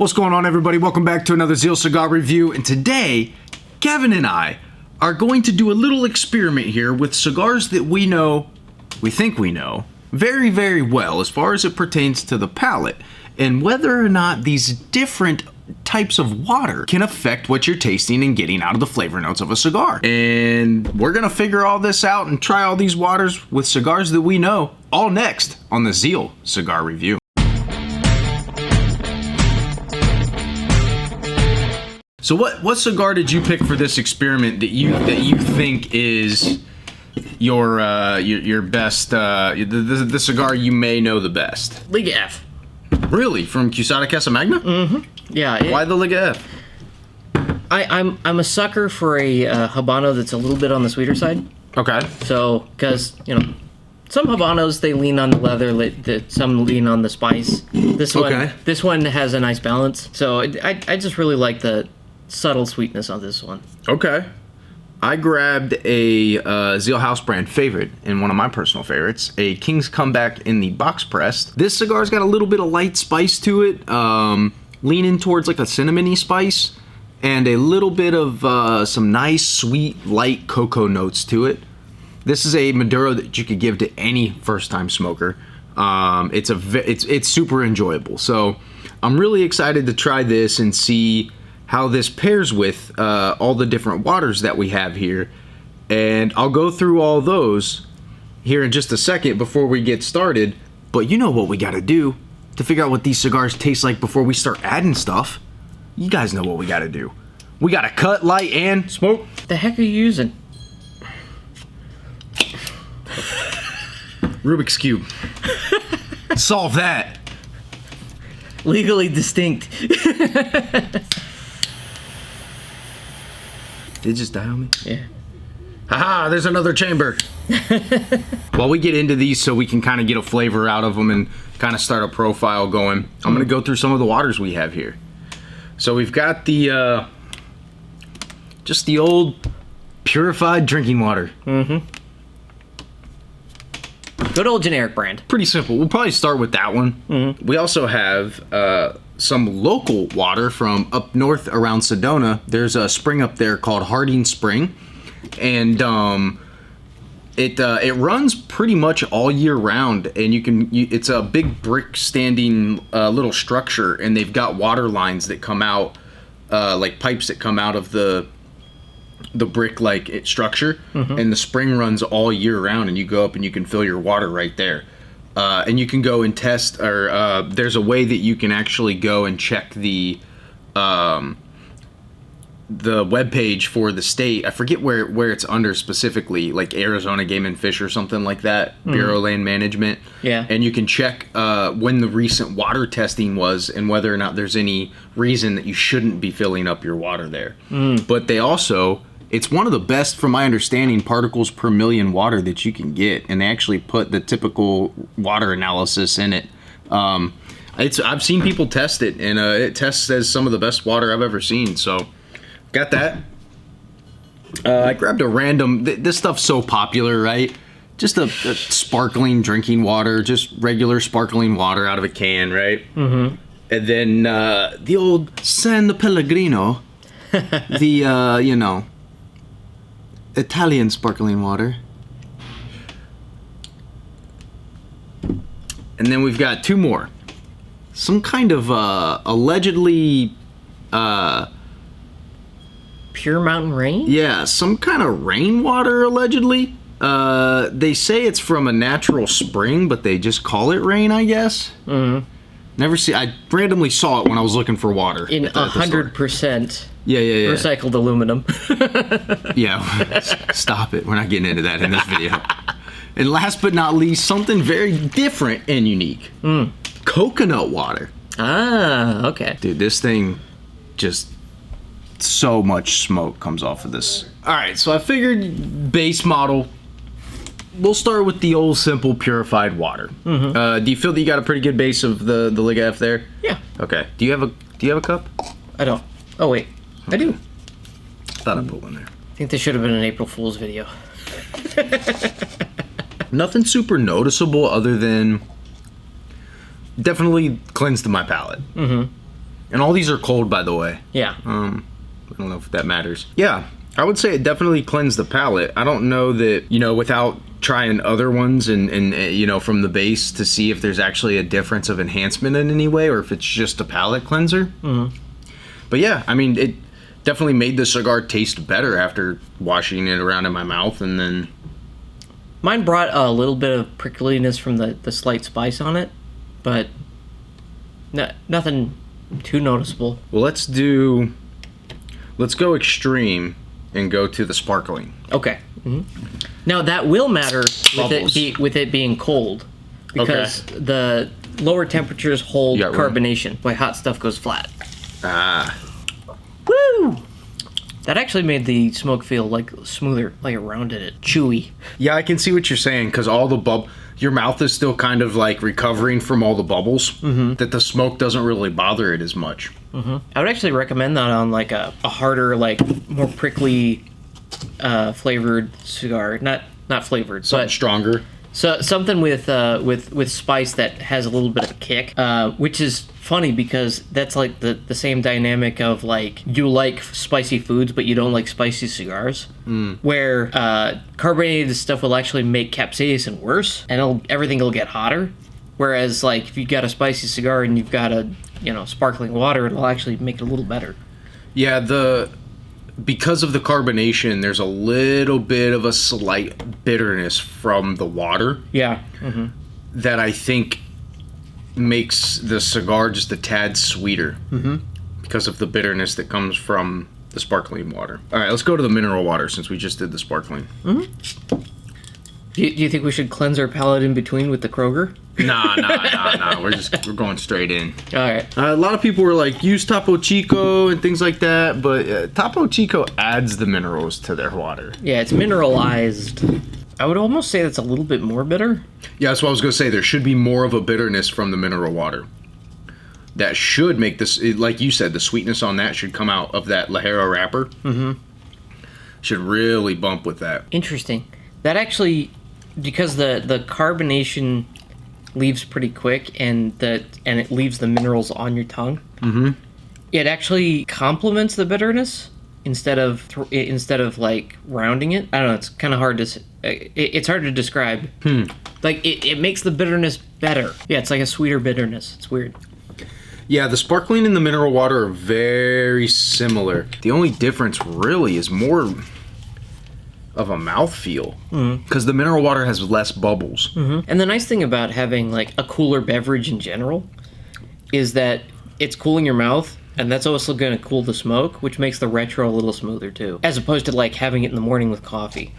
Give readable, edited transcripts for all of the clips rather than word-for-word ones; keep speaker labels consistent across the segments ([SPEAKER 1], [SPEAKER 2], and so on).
[SPEAKER 1] What's going on, everybody? Welcome back to another Zeal Cigar review, and today Kevin and I are going to do a little experiment here with cigars that we think we know very, very well as far as it pertains to the palate, and whether or not these different types of water can affect what you're tasting and getting out of the flavor notes of a cigar. And we're gonna figure all this out and try all these waters with cigars that we know, all next on the Zeal Cigar Review. So what cigar did you pick for this experiment that you think is your best, the cigar you may know the best?
[SPEAKER 2] Liga F.
[SPEAKER 1] Really? From Quesada Casa Magna?
[SPEAKER 2] Mm-hmm. Yeah.
[SPEAKER 1] Why the Liga F?
[SPEAKER 2] I'm a sucker for a Habano that's a little bit on the sweeter side.
[SPEAKER 1] Okay.
[SPEAKER 2] So, because, some Habanos, they lean on the leather, some lean on the spice. This one has a nice balance. So I just really like the subtle sweetness on this one.
[SPEAKER 1] Okay. I grabbed a Zeal House brand favorite, and one of my personal favorites, a King's Comeback in the box pressed. This cigar's got a little bit of light spice to it, leaning towards like a cinnamony spice, and a little bit of some nice, sweet, light cocoa notes to it. This is a Maduro that you could give to any first-time smoker. It's super enjoyable. So I'm really excited to try this and see how this pairs with all the different waters that we have here. And I'll go through all those here in just a second before we get started. But you know what we gotta do to figure out what these cigars taste like before we start adding stuff. You guys know what we gotta do. We gotta cut, light, and smoke.
[SPEAKER 2] The heck are you using?
[SPEAKER 1] Rubik's Cube. Solve that.
[SPEAKER 2] Legally distinct.
[SPEAKER 1] Did it just die on me?
[SPEAKER 2] Yeah.
[SPEAKER 1] Haha, there's another chamber. While we get into these so we can kind of get a flavor out of them and kind of start a profile going, I'm going to go through some of the waters we have here. So we've got the, just the old purified drinking water.
[SPEAKER 2] Mm-hmm. Good old generic brand.
[SPEAKER 1] Pretty simple. We'll probably start with that one.
[SPEAKER 2] Mm-hmm.
[SPEAKER 1] We also have some local water from up north around Sedona. There's a spring up there called Harding Spring, and it runs pretty much all year round. And it's a big brick standing little structure, and they've got water lines that come out, like pipes that come out of the brick structure, mm-hmm. And the spring runs all year round, and you go up and you can fill your water right there. And you can go and test, or there's a way that you can actually go and check the webpage for the state. I forget where it's under specifically, like Arizona Game and Fish or something like that, mm-hmm. Bureau of Land Management. Yeah. And you can check when the recent water testing was and whether or not there's any reason that you shouldn't be filling up your water there. Mm. But they also... It's one of the best, from my understanding, particles per million water that you can get, and they actually put the typical water analysis in it. I've seen people test it, and it tests as some of the best water I've ever seen. So, got that. I grabbed a random. This stuff's so popular, right? Just a sparkling drinking water, just regular sparkling water out of a can, right? Mm-hmm. And then the old San Pellegrino, the Italian sparkling water. And then we've got two more. Some kind of allegedly
[SPEAKER 2] Pure Mountain Rain?
[SPEAKER 1] Yeah, some kind of rainwater allegedly. They say it's from a natural spring, but they just call it rain, I guess. Mm-hmm. I randomly saw it when I was looking for water.
[SPEAKER 2] In 100%.
[SPEAKER 1] Yeah.
[SPEAKER 2] Recycled aluminum.
[SPEAKER 1] Yeah, stop it. We're not getting into that in this video. And last but not least, something very different and unique. Mm. Coconut water.
[SPEAKER 2] Ah, okay.
[SPEAKER 1] Dude, this thing just... so much smoke comes off of this. All right, so I figured base model. We'll start with the old simple purified water. Mm-hmm. Do you feel that you got a pretty good base of the Liga F there?
[SPEAKER 2] Yeah.
[SPEAKER 1] Okay. Do you have a cup?
[SPEAKER 2] I don't. Oh wait, okay. I do.
[SPEAKER 1] Thought I put one there.
[SPEAKER 2] I think this should have been an April Fool's video.
[SPEAKER 1] Nothing super noticeable other than definitely cleansed my palate. Mm-hmm. And all these are cold, by the way.
[SPEAKER 2] Yeah.
[SPEAKER 1] I don't know if that matters. Yeah, I would say it definitely cleansed the palate. I don't know that, without trying other ones and from the base to see if there's actually a difference of enhancement in any way or if it's just a palate cleanser. Mm-hmm. But yeah, I mean, it definitely made the cigar taste better after washing it around in my mouth, and then...
[SPEAKER 2] Mine brought a little bit of prickliness from the slight spice on it, but nothing too noticeable.
[SPEAKER 1] Well, let's go extreme and go to the sparkling.
[SPEAKER 2] Okay. Mm-hmm. Now that will matter with it being cold, because the lower temperatures hold carbonation. While hot stuff goes flat.
[SPEAKER 1] Ah.
[SPEAKER 2] Woo! That actually made the smoke feel like smoother, like it rounded it, chewy.
[SPEAKER 1] Yeah, I can see what you're saying, because all the your mouth is still kind of like recovering from all the bubbles. Mm-hmm. That the smoke doesn't really bother it as much.
[SPEAKER 2] Mm-hmm. I would actually recommend that on like a harder, like more prickly, flavored cigar. Not flavored,
[SPEAKER 1] something
[SPEAKER 2] but
[SPEAKER 1] stronger.
[SPEAKER 2] So something with spice that has a little bit of a kick, which is funny because that's like the same dynamic of like you like spicy foods but you don't like spicy cigars, where carbonated stuff will actually make capsaicin worse and everything will get hotter, whereas like if you got a spicy cigar and you've got a sparkling water, it'll actually make it a little better.
[SPEAKER 1] Yeah, because of the carbonation, there's a little bit of a slight bitterness from the water.
[SPEAKER 2] Yeah. Mm-hmm.
[SPEAKER 1] That I think makes the cigar just a tad sweeter. Mm-hmm. Because of the bitterness that comes from the sparkling water. All right, let's go to the mineral water since we just did the sparkling.
[SPEAKER 2] Mm-hmm. Do you think we should cleanse our palate in between with the Kroger?
[SPEAKER 1] Nah. We're going straight in.
[SPEAKER 2] All right.
[SPEAKER 1] A lot of people were like, use Topo Chico and things like that, but Topo Chico adds the minerals to their water.
[SPEAKER 2] Yeah, it's mineralized. I would almost say that's a little bit more bitter.
[SPEAKER 1] Yeah, that's what I was going to say. There should be more of a bitterness from the mineral water. That should make this, like you said, the sweetness on that should come out of that Ligero wrapper. Mm-hmm. Should really bump with that.
[SPEAKER 2] Interesting. That actually, because the carbonation leaves pretty quick and it leaves the minerals on your tongue. Mm-hmm. It actually complements the bitterness instead of like rounding it. I don't know. It's kind of hard to. It's hard to describe. Like it makes the bitterness better. Yeah, it's like a sweeter bitterness. It's weird.
[SPEAKER 1] Yeah, the sparkling and the mineral water are very similar. The only difference really is more of a mouthfeel, because the mineral water has less bubbles.
[SPEAKER 2] Mm-hmm. And the nice thing about having like a cooler beverage in general is that it's cooling your mouth, and that's also going to cool the smoke, which makes the retro a little smoother too, as opposed to like having it in the morning with coffee.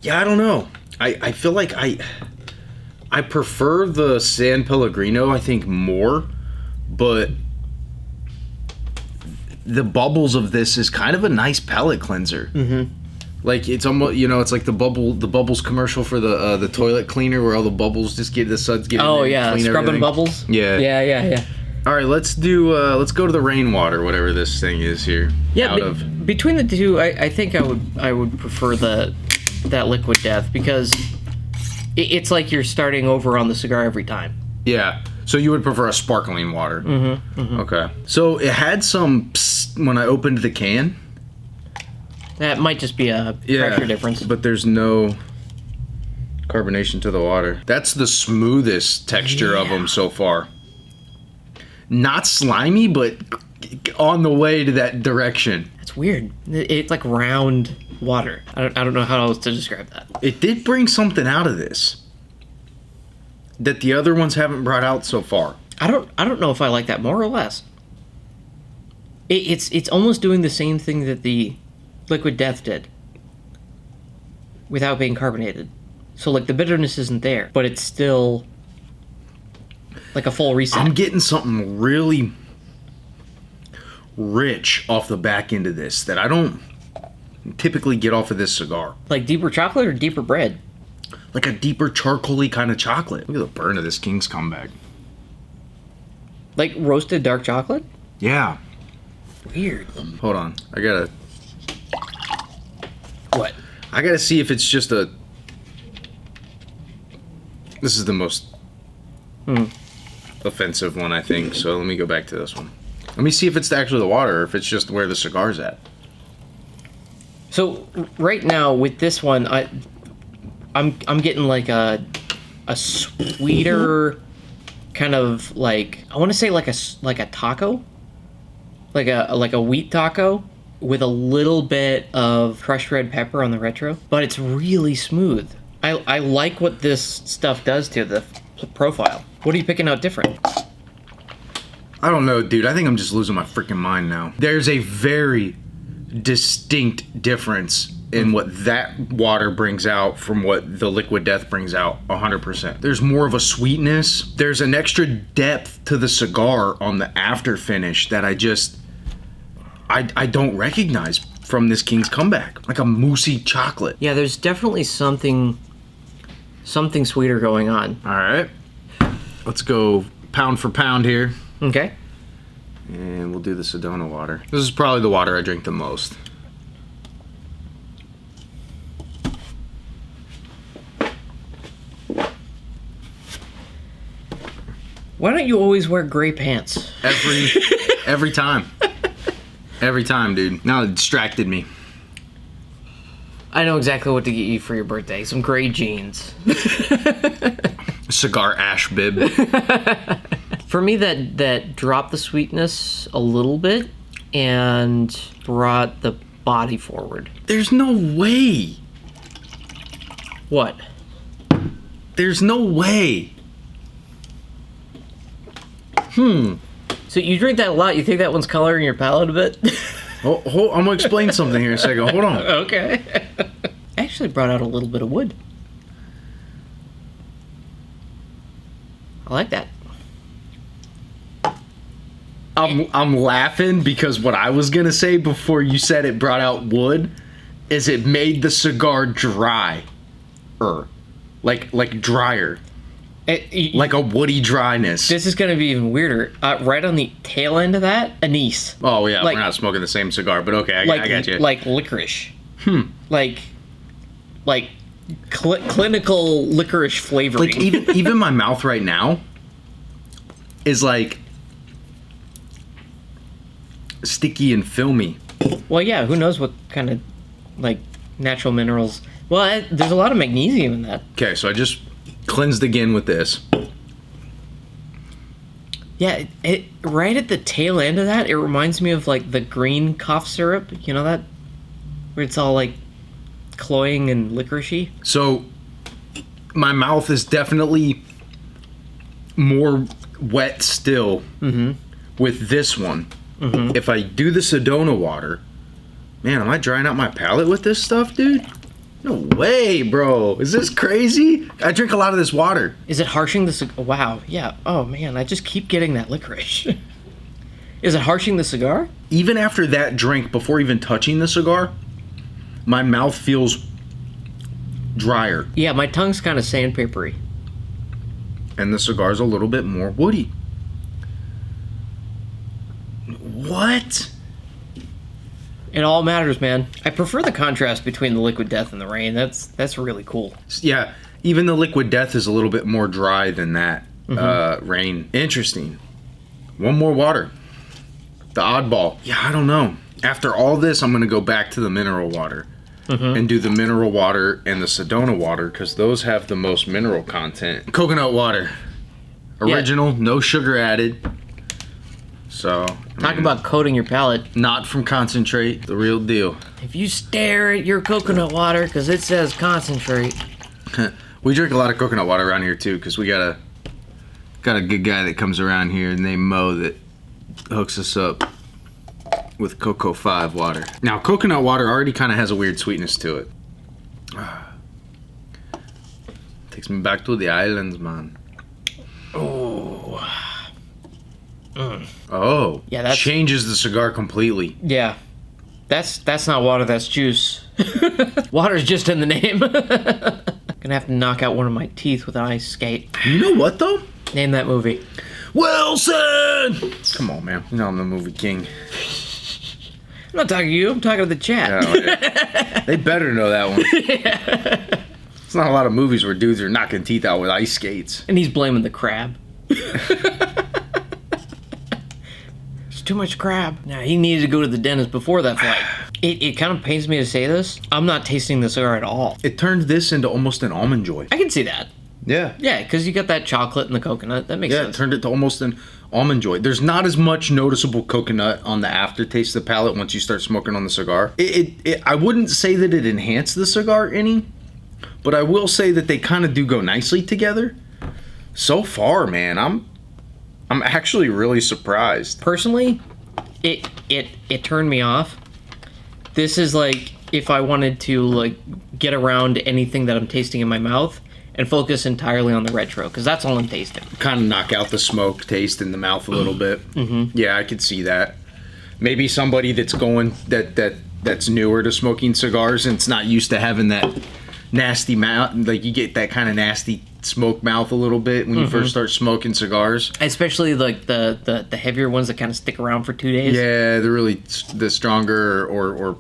[SPEAKER 1] Yeah, I don't know. I feel like I prefer the San Pellegrino, I think, more, but the bubbles of this is kind of a nice palate cleanser. Mm-hmm. Like it's almost, it's like the bubbles commercial for the toilet cleaner where all the bubbles just the suds get.
[SPEAKER 2] Oh yeah, scrubbing bubbles.
[SPEAKER 1] Yeah.
[SPEAKER 2] Yeah.
[SPEAKER 1] All right, let's go to the rainwater, whatever this thing is here.
[SPEAKER 2] Yeah, between the two, I think I would prefer that Liquid Death, because it's like you're starting over on the cigar every time.
[SPEAKER 1] Yeah. So you would prefer a sparkling water? Mm-hmm. Mm-hmm. Okay. So it had some psst when I opened the can.
[SPEAKER 2] That might just be a pressure difference.
[SPEAKER 1] But there's no carbonation to the water. That's the smoothest texture of them so far. Not slimy, but on the way to that direction.
[SPEAKER 2] That's weird. It's like round water. I don't know how else to describe that.
[SPEAKER 1] It did bring something out of this that the other ones haven't brought out so far.
[SPEAKER 2] I don't know if I like that more or less. It's almost doing the same thing that the Liquid Death did without being carbonated. So like the bitterness isn't there, but it's still like a full reset.
[SPEAKER 1] I'm getting something really rich off the back end of this that I don't typically get off of this cigar.
[SPEAKER 2] Like deeper chocolate or deeper bread?
[SPEAKER 1] Like a deeper charcoaly kind of chocolate. Look at the burn of this King's Comeback.
[SPEAKER 2] Like roasted dark chocolate?
[SPEAKER 1] Yeah.
[SPEAKER 2] Weird.
[SPEAKER 1] Hold on. I gotta...
[SPEAKER 2] What?
[SPEAKER 1] I gotta see if it's just a... This is the most... offensive one, I think. So let me go back to this one. Let me see if it's actually the water or if it's just where the cigar's at.
[SPEAKER 2] So right now with this one, I'm getting like a sweeter kind of like, I want to say like a taco, like a wheat taco with a little bit of crushed red pepper on the retro, but it's really smooth. I like what this stuff does to the profile. What are you picking out different?
[SPEAKER 1] I don't know, dude. I think I'm just losing my freaking mind now. There's a very distinct difference in what that water brings out from what the Liquid Death brings out, 100%. There's more of a sweetness. There's an extra depth to the cigar on the after finish that I don't recognize from this King's Comeback. Like a moussey chocolate.
[SPEAKER 2] Yeah, there's definitely something sweeter going on.
[SPEAKER 1] All right. Let's go pound for pound here.
[SPEAKER 2] Okay.
[SPEAKER 1] And we'll do the Sedona water. This is probably the water I drink the most.
[SPEAKER 2] Why don't you always wear gray pants?
[SPEAKER 1] Every time. Every time, dude. Now it distracted me.
[SPEAKER 2] I know exactly what to get you for your birthday. Some gray jeans.
[SPEAKER 1] Cigar ash bib.
[SPEAKER 2] For me, that dropped the sweetness a little bit and brought the body forward.
[SPEAKER 1] There's no way.
[SPEAKER 2] What?
[SPEAKER 1] There's no way.
[SPEAKER 2] So you drink that a lot. You think that one's coloring your palate a bit?
[SPEAKER 1] I'm going to explain something here in a second. Hold on.
[SPEAKER 2] Okay. I actually brought out a little bit of wood. I like that.
[SPEAKER 1] I'm laughing because what I was going to say before you said it brought out wood is it made the cigar dry. Like drier. Like a woody dryness.
[SPEAKER 2] This is going to be even weirder. Right on the tail end of that, anise.
[SPEAKER 1] Oh, yeah. Like, we're not smoking the same cigar, but okay, I got you.
[SPEAKER 2] Like licorice. Like clinical licorice flavoring.
[SPEAKER 1] Like, even my mouth right now is, like, sticky and filmy.
[SPEAKER 2] Well, yeah, who knows what kind of, like, natural minerals. Well, there's a lot of magnesium in that.
[SPEAKER 1] Okay, so I just cleansed again with this.
[SPEAKER 2] Yeah, it right at the tail end of that, it reminds me of like the green cough syrup. You know that? Where it's all like cloying and licoricey.
[SPEAKER 1] So my mouth is definitely more wet still with this one. If I do the Sedona water, man, am I drying out my palate with this stuff, dude? No way, bro. Is this crazy? I drink a lot of this water.
[SPEAKER 2] Is it harshing the cigar? Wow, yeah. Oh, man, I just keep getting that licorice. Is it harshing the cigar?
[SPEAKER 1] Even after that drink, before even touching the cigar, my mouth feels drier.
[SPEAKER 2] Yeah, my tongue's kind of sandpapery.
[SPEAKER 1] And the cigar's a little bit more woody. What?
[SPEAKER 2] It all matters, man. I prefer the contrast between the Liquid Death and the Rain. That's really cool.
[SPEAKER 1] Yeah, even the Liquid Death is a little bit more dry than that Rain. Interesting. One more water. The oddball. Yeah, I don't know. After all this, I'm going to go back to the mineral water and do the mineral water and the Sedona water because those have the most mineral content. Coconut water. Original, no sugar added. So,
[SPEAKER 2] talk about coating your palate.
[SPEAKER 1] Not from concentrate, the real deal.
[SPEAKER 2] If you stare at your coconut water, because it says concentrate.
[SPEAKER 1] We drink a lot of coconut water around here too, because we got a good guy that comes around here named Mo that hooks us up with Cocoa 5 water. Now, coconut water already kind of has a weird sweetness to it. Takes me back to the islands, man.
[SPEAKER 2] Oh.
[SPEAKER 1] Oh,
[SPEAKER 2] yeah, that
[SPEAKER 1] changes the cigar completely.
[SPEAKER 2] Yeah, that's not water, that's juice. Water's just in the name. Gonna have to knock out one of my teeth with an ice skate.
[SPEAKER 1] You know what though?
[SPEAKER 2] Name that movie.
[SPEAKER 1] Wilson! Come on, man. You're not the movie king.
[SPEAKER 2] I'm not talking to you, I'm talking to the chat.
[SPEAKER 1] Oh, yeah. They better know that one. Yeah. It's not a lot of movies where dudes are knocking teeth out with ice skates.
[SPEAKER 2] And he's blaming the crab. There's too much crab. Nah, he needed to go to the dentist before that flight. It kind of pains me to say this. I'm not tasting the cigar at all.
[SPEAKER 1] It turned this into almost an almond joy.
[SPEAKER 2] I can see that.
[SPEAKER 1] Yeah.
[SPEAKER 2] Yeah, because you got that chocolate and the coconut. That makes sense.
[SPEAKER 1] Yeah, it turned it to almost an almond joy. There's not as much noticeable coconut on the aftertaste of the palate once you start smoking on the cigar. I wouldn't say that it enhanced the cigar any, but I will say that they kind of do go nicely together. So far, man, I'm actually really surprised.
[SPEAKER 2] Personally, it turned me off. This is like if I wanted to like get around anything that I'm tasting in my mouth and focus entirely on the retro, because that's all I'm tasting.
[SPEAKER 1] Kind of knock out the smoke taste in the mouth a little bit. Mm-hmm. Yeah, I could see that. Maybe somebody that's going that's newer to smoking cigars and it's not used to having that nasty mouth, like you get that kind of nasty smoke mouth a little bit when you first start smoking cigars.
[SPEAKER 2] Especially like the heavier ones that kind of stick around for 2 days.
[SPEAKER 1] Yeah, they're really the stronger or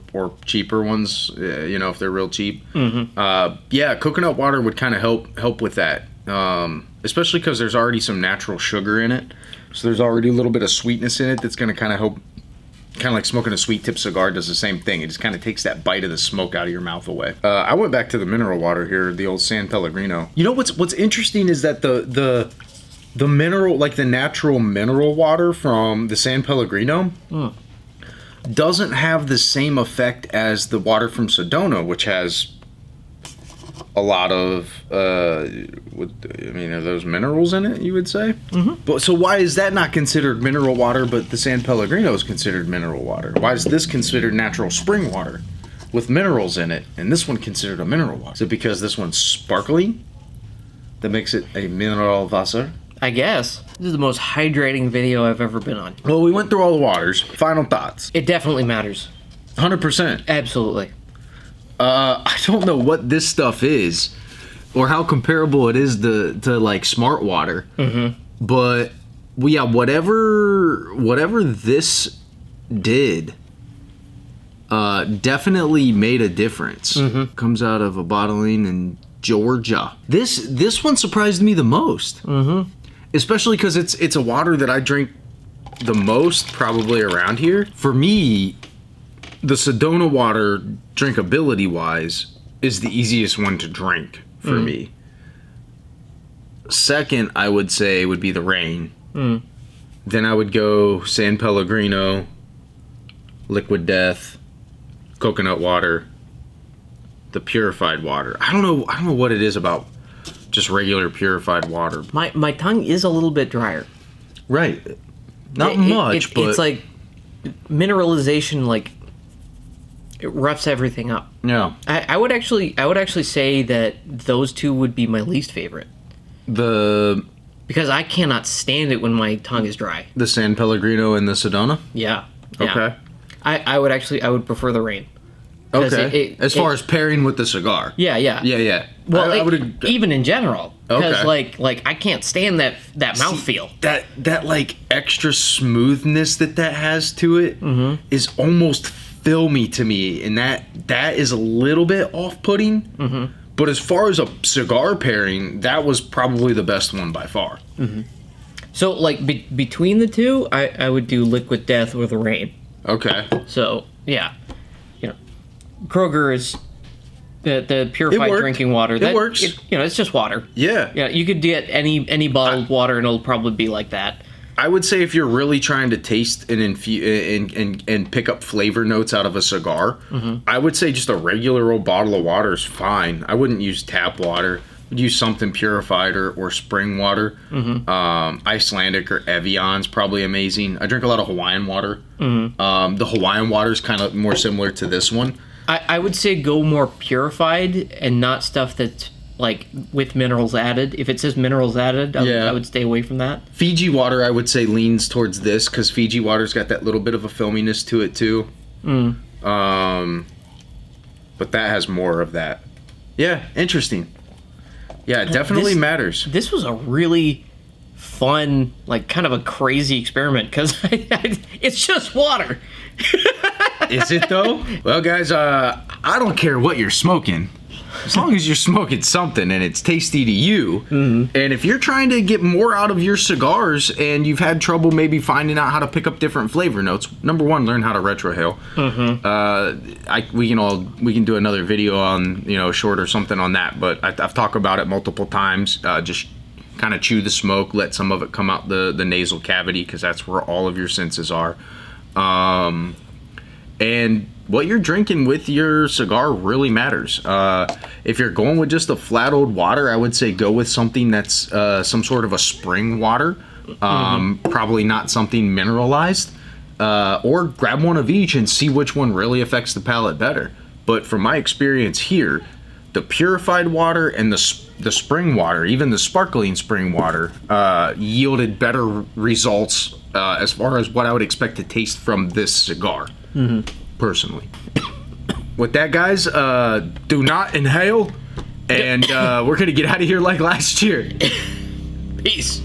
[SPEAKER 1] cheaper ones, you know, if they're real cheap. Yeah, coconut water would kind of help with that, especially because there's already some natural sugar in it. So there's already a little bit of sweetness in it that's going to kind of help. Kind of like smoking a sweet tip cigar does the same thing. It just kind of takes that bite of the smoke out of your mouth away. I went back to the mineral water here, the old San Pellegrino. You know what's interesting is that the mineral, like the natural mineral water from the San Pellegrino doesn't have the same effect as the water from Sedona, which has a lot of, are those minerals in it, you would say? Mm-hmm. But so why is that not considered mineral water, but the San Pellegrino is considered mineral water? Why is this considered natural spring water with minerals in it, and this one considered a mineral water? Is it because this one's sparkling that makes it a mineral Wasser?
[SPEAKER 2] I guess. This is the most hydrating video I've ever been on.
[SPEAKER 1] Well, we went through all the waters. Final thoughts.
[SPEAKER 2] It definitely matters.
[SPEAKER 1] 100%.
[SPEAKER 2] Absolutely.
[SPEAKER 1] I don't know what this stuff is or how comparable it is to like smart water. Mm-hmm. But yeah, whatever this did definitely made a difference. Mm-hmm. Comes out of a bottling in Georgia. This one surprised me the most. Mm-hmm. Especially because it's a water that I drink the most probably around here. For me, the Sedona water, drinkability-wise, is the easiest one to drink for me. Second, I would say, would be the Rain. Then I would go San Pellegrino, Liquid Death, coconut water, the purified water. I don't know what it is about just regular purified water.
[SPEAKER 2] My tongue is a little bit drier.
[SPEAKER 1] Right. Not much, but
[SPEAKER 2] it's like mineralization, like it roughs everything up.
[SPEAKER 1] Yeah.
[SPEAKER 2] I would actually say that those two would be my least favorite. Because I cannot stand it when my tongue is dry.
[SPEAKER 1] The San Pellegrino and the Sedona?
[SPEAKER 2] Yeah.
[SPEAKER 1] Okay.
[SPEAKER 2] I would prefer the Rain.
[SPEAKER 1] Okay. As far as pairing with the cigar.
[SPEAKER 2] Yeah. Well, I would even in general, because like I can't stand that mouthfeel.
[SPEAKER 1] That like extra smoothness that has to it is almost filmy to me, and that is a little bit off-putting. Mm-hmm. But as far as a cigar pairing, that was probably the best one by far.
[SPEAKER 2] Mm-hmm. So like between the two, I would do Liquid Death or the Rain.
[SPEAKER 1] Okay.
[SPEAKER 2] So yeah, Kroger is the purified drinking water.
[SPEAKER 1] It works.
[SPEAKER 2] It's just water.
[SPEAKER 1] Yeah.
[SPEAKER 2] Yeah. You could get any bottled water, and it'll probably be like that.
[SPEAKER 1] I would say if you're really trying to taste and pick up flavor notes out of a cigar, I would say just a regular old bottle of water is fine. I wouldn't use tap water. I'd use something purified or spring water. Icelandic or Evian's probably amazing. I drink a lot of Hawaiian water. The Hawaiian water is kind of more similar to this one.
[SPEAKER 2] I would say go more purified and not stuff that's like with minerals added. If it says minerals added, I would stay away from that.
[SPEAKER 1] Fiji water, I would say, leans towards this because Fiji water's got that little bit of a filminess to it too. But that has more of that. Yeah, interesting. Yeah, it definitely matters.
[SPEAKER 2] This was a really fun, like kind of a crazy experiment because it's just water.
[SPEAKER 1] Is it though? Well, guys, I don't care what you're smoking. as long as you're smoking something and it's tasty to you. And if you're trying to get more out of your cigars and you've had trouble maybe finding out how to pick up different flavor notes, number one, learn how to retrohale. We can do another video on, short or something on that, but I've talked about it multiple times. Just kind of chew the smoke, let some of it come out the nasal cavity, because that's where all of your senses are. And what you're drinking with your cigar really matters. If you're going with just a flat old water, I would say go with something that's some sort of a spring water, probably not something mineralized, or grab one of each and see which one really affects the palate better. But from my experience here, the purified water and the spring water, even the sparkling spring water, yielded better results as far as what I would expect to taste from this cigar, personally. With that, guys, do not inhale, and we're going to get out of here like last year.
[SPEAKER 2] Peace.